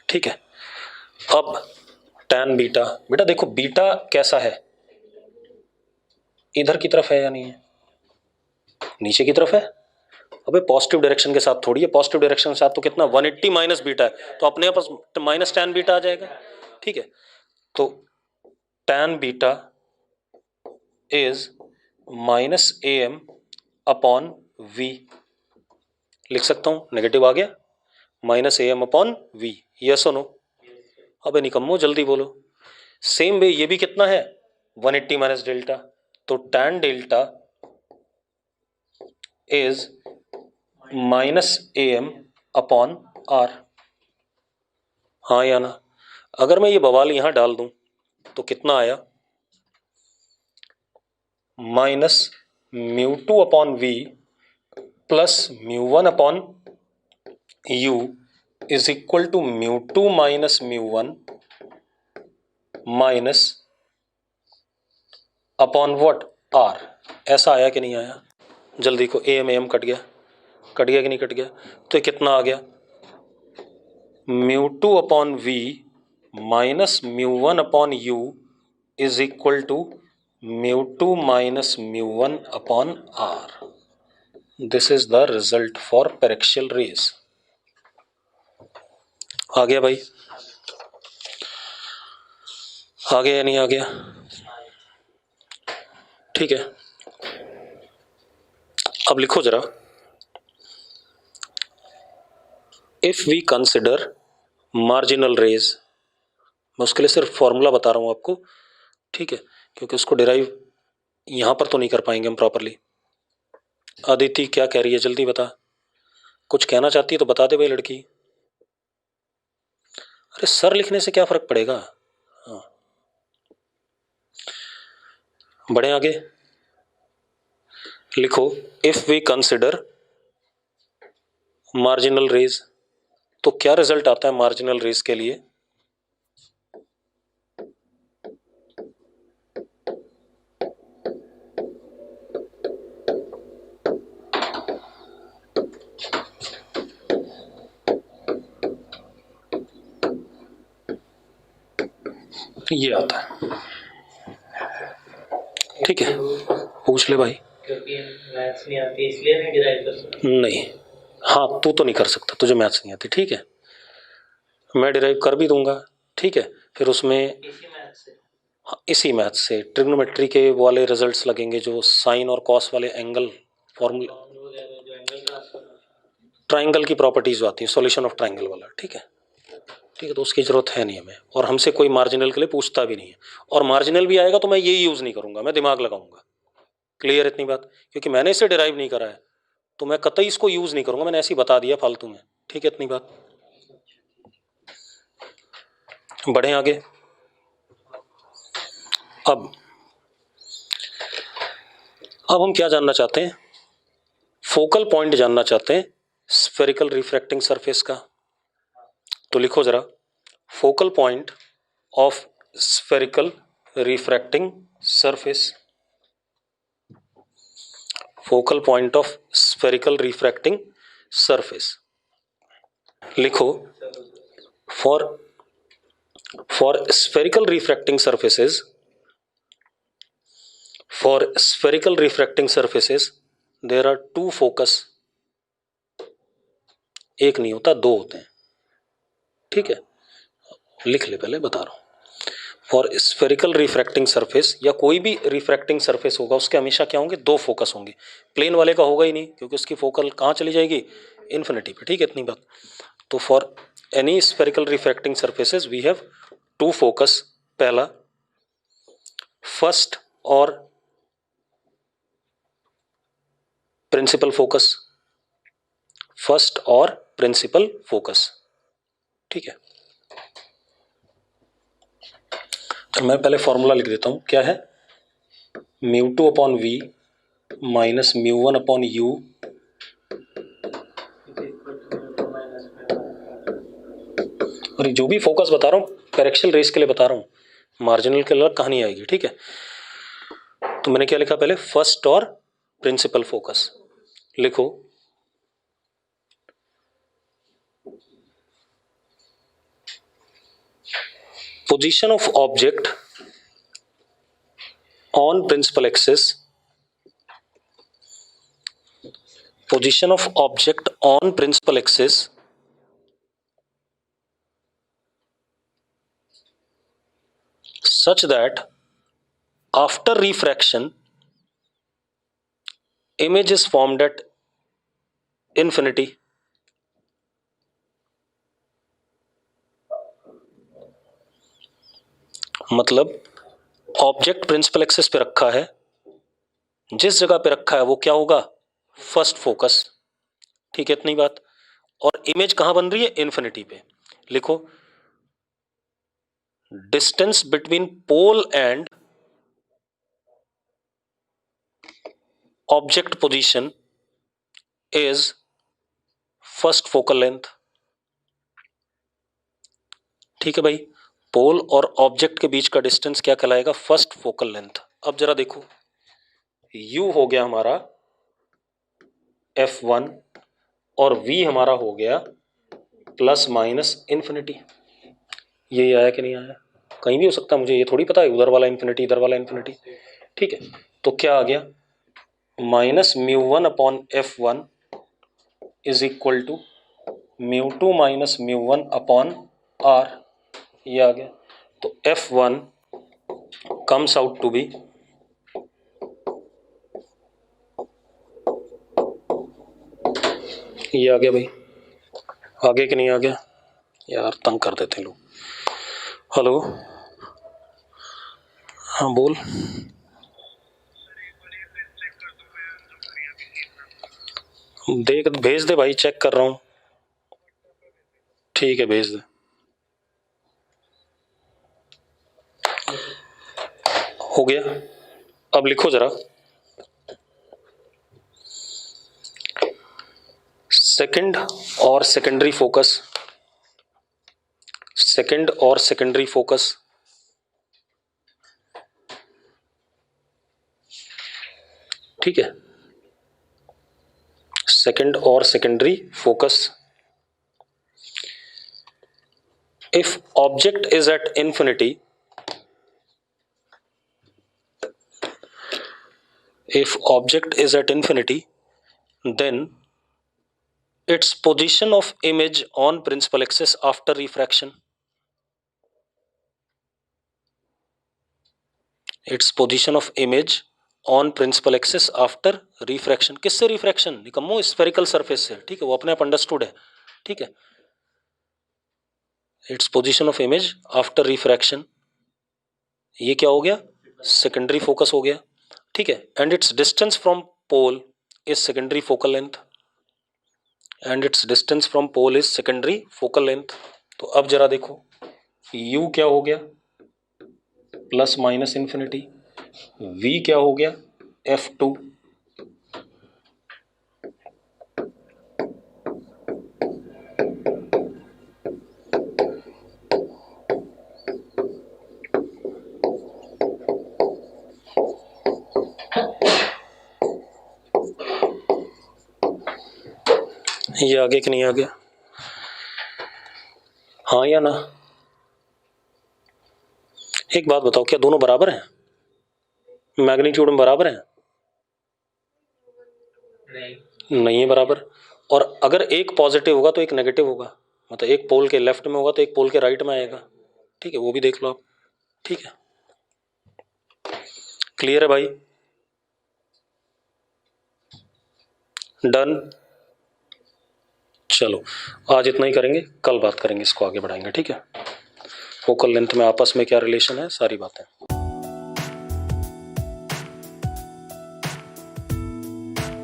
ठीक है। अब tan बीटा, बेटा देखो बीटा कैसा है, इधर की तरफ है या नहीं है? नीचे की तरफ है। अबे पॉजिटिव डायरेक्शन के साथ थोड़ी है, पॉजिटिव डायरेक्शन के साथ तो कितना 180 माइनस बीटा है, तो अपने पास माइनस tan बीटा आ जाएगा, ठीक है। तो tan beta is minus am upon v, लिख सकता हूं, नेगेटिव आ गया, minus am upon v, yes और नो? अबे निकम्मो जल्दी बोलो। सेम वे ये भी कितना है, 180 माइनस डेल्टा, तो tan delta is minus am upon r, हाँ या ना? अगर मैं ये बवाल यहां डाल दूं तो कितना आया, minus μ2 upon v plus μ1 upon u is equal to μ2 minus μ1 minus upon what, r, ऐसा आया कि नहीं आया? जल्दी को, am कट गया, कट गया कि नहीं कट गया? तो ये कितना आ गया, μ2 upon v minus μ1 upon u is equal to μ2 minus μ1 upon r। This is the result for paraxial rays. आ गया भाई? आ गया या नहीं आ गया? ठीक है, अब लिखो जरा, if we consider marginal rays, मैं उसके लिए सिर्फ फॉर्मूला बता रहा हूं आपको, ठीक है, क्योंकि उसको डिराइव यहां पर तो नहीं कर पाएंगे हम प्रॉपरली। अदिति क्या कह रही है, जल्दी बता, कुछ कहना चाहती है तो बता दे भाई लड़की। अरे सर लिखने से क्या फर्क पड़ेगा। हाँ, बढ़े आगे। लिखो if we consider marginal rays, तो क्या रिजल्ट आता है मार्जिनल रेज के लिए। ये आता है, ठीक है, पूछ ले भाई। क्योंकि मैथ्स नहीं आती इसलिए नहीं डिराइव कर सकता। नहीं, हाँ तू तो नहीं कर सकता, तुझे मैथ्स नहीं आती, ठीक है, मैं डिराइव कर भी दूंगा, ठीक है, फिर उसमें इसी मैथ से, हाँ, इसी मैथ से ट्रिग्नोमेट्री के वाले रिजल्ट्स लगेंगे, जो साइन और कॉस वाले एंगल फॉर्मूला, जो एंगल ट्रांसफर, ट्राइंगल की प्रॉपर्टीज जो आती है, सॉल्यूशन ऑफ ट्राइंगल वाला, ठीक है, ठीक है, तो उसकी जरूरत है नहीं हमें, और हमसे कोई मार्जिनल के लिए पूछता भी नहीं है, और मार्जिनल भी आएगा तो मैं ये यूज नहीं करूंगा, मैं दिमाग लगाऊंगा। क्लियर इतनी बात, क्योंकि मैंने इसे डिराइव नहीं करा है तो मैं कतई इसको यूज नहीं करूंगा, मैंने ऐसे ही बता दिया फालतू में, ठीक है, इतनी बात। बढ़े आगे। अब हम क्या जानना चाहते हैं, फोकल पॉइंट जानना चाहते हैं स्फेरिकल रिफ्रैक्टिंग सरफेस का। तो लिखो जरा, focal point of spherical refracting surface, focal point of spherical refracting surface. लिखो for spherical refracting surfaces, for spherical refracting surfaces there are two focus, एक नहीं होता, दो होते हैं, ठीक है, लिख ले, पहले बता रहा हूं। फॉर स्फेरिकल रिफ्रैक्टिंग सरफेस, या कोई भी रिफ्रैक्टिंग सरफेस होगा उसके हमेशा क्या होंगे, दो फोकस होंगे, प्लेन वाले का होगा ही नहीं, क्योंकि उसकी फोकल कहाँ चली जाएगी, इन्फिनिटी पे, ठीक है, इतनी बात। तो for any spherical refracting surfaces we have two focus, पहला फर्स्ट और प्रिंसिपल फोकस, फर्स्ट और प्रिंसिपल फोकस, ठीक है। तो मैं पहले फॉर्मूला लिख देता हूं, क्या है, μ2 upon v minus μ1 upon u, और जो भी फोकस बता रहा हूं करेक्शन रेस के लिए बता रहा हूं, मार्जिनल के अलग कहानी आएगी, ठीक है। तो मैंने क्या लिखा पहले, फर्स्ट और प्रिंसिपल फोकस। लिखो position of object on principal axis, position of object on principal axis such that after refraction image is formed at infinity, मतलब ऑब्जेक्ट प्रिंसिपल एक्सिस पे रखा है, जिस जगह पे रखा है वो क्या होगा, फर्स्ट फोकस, ठीक है, इतनी बात। और इमेज कहां बन रही है, इन्फिनिटी पे। लिखो distance between pole and object position is first focal length, ठीक है भाई, पोल और ऑब्जेक्ट के बीच का डिस्टेंस क्या कहलाएगा, फर्स्ट फोकल लेंथ। अब जरा देखो, u हो गया हमारा f1 और v हमारा हो गया प्लस माइनस इन्फिनिटी, ये आया कि नहीं आया, कहीं भी हो सकता है, मुझे ये थोड़ी पता है उधर वाला इन्फिनिटी इधर वाला इन्फिनिटी, ठीक है। तो क्या आ गया, minus μ1 upon f1 is equal to μ2 minus μ1 upon r, ये आ गया। तो f1 comes out to be ये आ गया भाई, आगे कि नहीं आ गया, यार तंग कर देते हैं लोग। हेलो, हाँ बोल, देख भेज दे भाई, चेक कर रहा हूँ, ठीक है भेज दे। हो गया। अब लिखो जरा, सेकंड और सेकेंडरी फोकस, सेकंड और सेकेंडरी फोकस, ठीक है, सेकंड और secondary focus. If object is at infinity, if object is at infinity, then its position of image on principal axis after refraction, its position of image on principal axis after refraction, किससे refraction निकम्मो, spherical surface से, ठीक है, वो अपने आप understood है, ठीक है। Its position of image after refraction, ये क्या हो गया, सेकेंडरी फोकस हो गया, ठीक है। And its distance from pole is secondary focal length, and its distance from pole is secondary focal length. तो अब जरा देखो, u क्या हो गया, प्लस माइनस इंफिनिटी, v क्या हो गया, f2, ये आगे कि नहीं आ गया, हाँ या ना। एक बात बताओ, क्या दोनों बराबर हैं, मैग्नीट्यूड में बराबर हैं? नहीं है बराबर। और अगर एक पॉजिटिव होगा तो एक नेगेटिव होगा, मतलब एक पोल के लेफ्ट में होगा तो एक पोल के राइट में आएगा, ठीक है, वो भी देख लो आप, ठीक है। क्लियर है भाई, डन। चलो आज इतना ही करेंगे, कल बात करेंगे, इसको आगे बढ़ाएंगे, ठीक है। फोकल लेंथ में आपस में क्या रिलेशन है, सारी बातें।